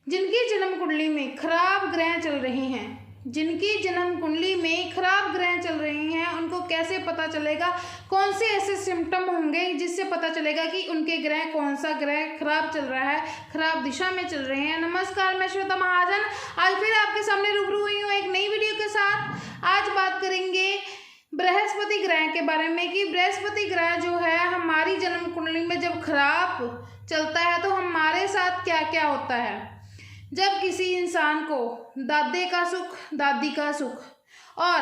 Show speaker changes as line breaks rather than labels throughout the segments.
जिनकी जन्म कुंडली में खराब ग्रह चल रहे हैं, जिनकी जन्म कुंडली में खराब ग्रह चल रहे हैं, उनको कैसे पता चलेगा, कौन से ऐसे सिम्टम होंगे जिससे पता चलेगा कि उनके ग्रह, कौन सा ग्रह खराब चल रहा है, खराब दिशा में चल रहे हैं। नमस्कार, मैं श्वेता महाजन आज फिर आपके सामने रूबरू हुई हूँ एक नई वीडियो के साथ। आज बात करेंगे बृहस्पति ग्रह के बारे में कि बृहस्पति ग्रह जो है हमारी जन्म कुंडली में जब खराब चलता है तो हमारे साथ क्या क्या होता है। जब किसी इंसान को दादे का सुख, दादी का सुख और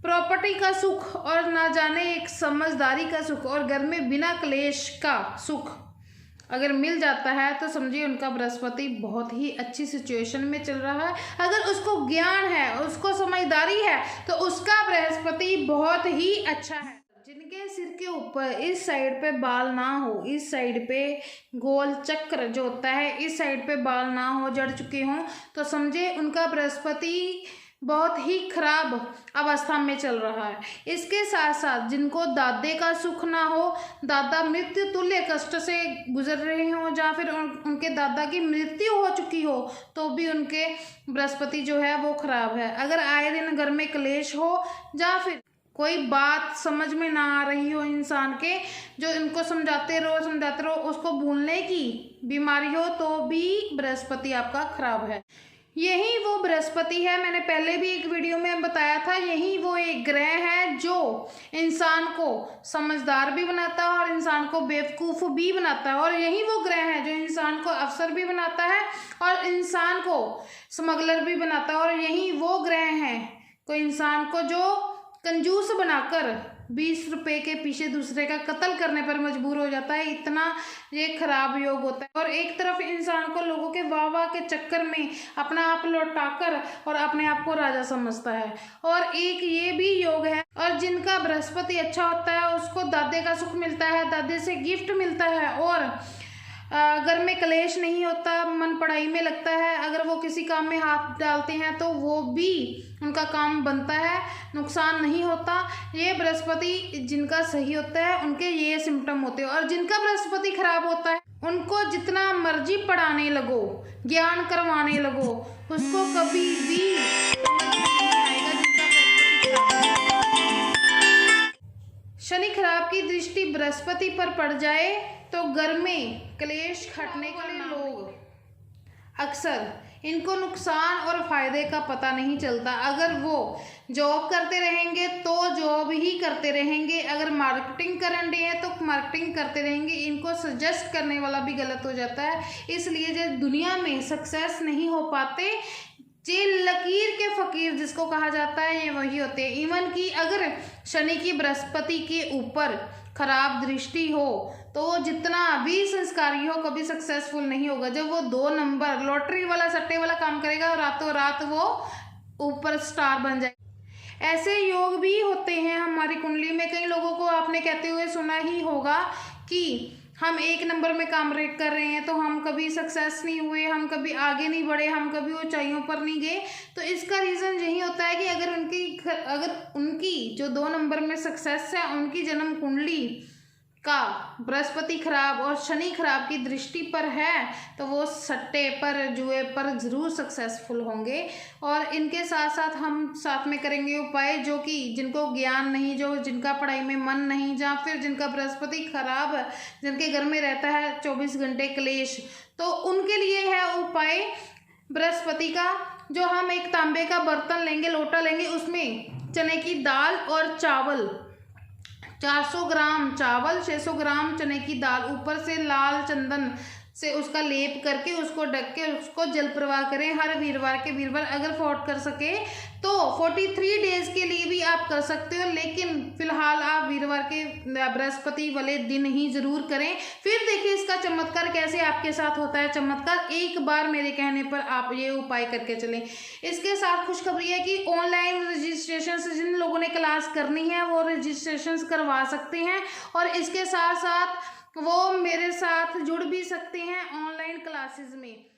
प्रॉपर्टी का सुख और ना जाने एक समझदारी का सुख और घर में बिना क्लेश का सुख अगर मिल जाता है तो समझिए उनका बृहस्पति बहुत ही अच्छी सिचुएशन में चल रहा है। अगर उसको ज्ञान है, उसको समझदारी है तो उसका बृहस्पति बहुत ही अच्छा है। जिनके सिर के ऊपर इस साइड पे बाल ना हो, इस साइड पे गोल चक्र जो होता है, इस साइड पे बाल ना हो, जड़ चुके हों, तो समझे उनका बृहस्पति बहुत ही खराब अवस्था में चल रहा है। इसके साथ साथ जिनको दादे का सुख ना हो, दादा मृत्यु तुल्य कष्ट से गुजर रहे हों, या फिर उनके दादा की मृत्यु हो चुकी हो तो भी उनके बृहस्पति जो है वो खराब है। अगर आए दिन घर में क्लेश हो या फिर कोई बात समझ में ना आ रही हो इंसान के, जो इनको समझाते रहो उसको भूलने की बीमारी हो, तो भी बृहस्पति आपका खराब है। यही वो बृहस्पति है, मैंने पहले भी एक वीडियो में बताया था, यही वो एक ग्रह है जो इंसान को समझदार भी बनाता है और इंसान को बेवकूफ़ भी बनाता है। और यही वो ग्रह है जो इंसान को अफसर भी बनाता है और इंसान को स्मगलर भी बनाता है। और यही वो ग्रह है कोई इंसान को जो कंजूस बनाकर 20 रुपए के पीछे दूसरे का कत्ल करने पर मजबूर हो जाता है। इतना ये खराब योग होता है। और एक तरफ इंसान को लोगों के वाह वाह के चक्कर में अपना आप लौटाकर और अपने आप को राजा समझता है। और एक ये भी योग है, और जिनका बृहस्पति अच्छा होता है उसको दादे का सुख मिलता है, दादे से गिफ्ट मिलता है और घर में क्लेश नहीं होता, मन पढ़ाई में लगता है। अगर वो किसी काम में हाथ डालते हैं तो वो भी उनका काम बनता है, नुकसान नहीं होता। ये बृहस्पति जिनका सही होता है उनके ये सिम्टम होते हैं। और जिनका बृहस्पति खराब होता है उनको जितना मर्जी पढ़ाने लगो, ज्ञान करवाने लगो, उसको कभी भी शनि खराब की दृष्टि बृहस्पति पर पड़ जाए तो घर में क्लेश खटने वाले लोग अक्सर इनको नुकसान और फायदे का पता नहीं चलता। अगर वो जॉब करते रहेंगे तो जॉब ही करते रहेंगे, अगर मार्केटिंग करने हैं तो मार्केटिंग करते रहेंगे। इनको सजेस्ट करने वाला भी गलत हो जाता है। इसलिए जो दुनिया में सक्सेस नहीं हो पाते, जे लकीर के फकीर जिसको कहा जाता है, ये वही होते हैं। इवन कि अगर शनि की बृहस्पति के ऊपर खराब दृष्टि हो तो जितना भी संस्कारी हो कभी सक्सेसफुल नहीं होगा। जब वो 2 नंबर लॉटरी वाला सट्टे वाला काम करेगा और रातों रात वो ऊपर स्टार बन जाएगा। ऐसे योग भी होते हैं हमारी कुंडली में। कई लोगों को आपने कहते हुए सुना ही होगा कि हम 1 नंबर में काम कर रहे हैं तो हम कभी सक्सेस नहीं हुए, हम कभी आगे नहीं बढ़े, हम कभी ऊंचाइयों पर नहीं गए। तो इसका रीज़न यही होता है कि अगर उनकी जो 2 नंबर में सक्सेस है, उनकी जन्म कुंडली का बृहस्पति खराब और शनि खराब की दृष्टि पर है तो वो सट्टे पर, जुए पर ज़रूर सक्सेसफुल होंगे। और इनके साथ साथ हम साथ में करेंगे उपाय जो कि जिनको ज्ञान नहीं, जो जिनका पढ़ाई में मन नहीं, या फिर जिनका बृहस्पति खराब, जिनके घर में रहता है 24 घंटे क्लेश, तो उनके लिए है उपाय बृहस्पति का। जो हम एक तांबे का बर्तन लेंगे, लोटा लेंगे, उसमें चने की दाल और चावल, 400 ग्राम चावल, 600 ग्राम चने की दाल, ऊपर से लाल चंदन से उसका लेप करके उसको ढक के उसको जल प्रवाह करें हर वीरवार के वीरवार। अगर अफोर्ड कर सके तो 43 डेज के लिए भी आप कर सकते हो, लेकिन फिलहाल आप वीरवार के बृहस्पति वाले दिन ही जरूर करें। फिर देखिए इसका चमत्कार कैसे आपके साथ होता है। चमत्कार एक बार मेरे कहने पर आप ये उपाय करके चलें। इसके साथ खुशखबरी है कि ऑनलाइन रजिस्ट्रेशन से जिन लोगों ने क्लास करनी है वो रजिस्ट्रेशन करवा सकते हैं, और इसके साथ साथ वो मेरे साथ जुड़ भी सकते हैं ऑनलाइन क्लासेस में।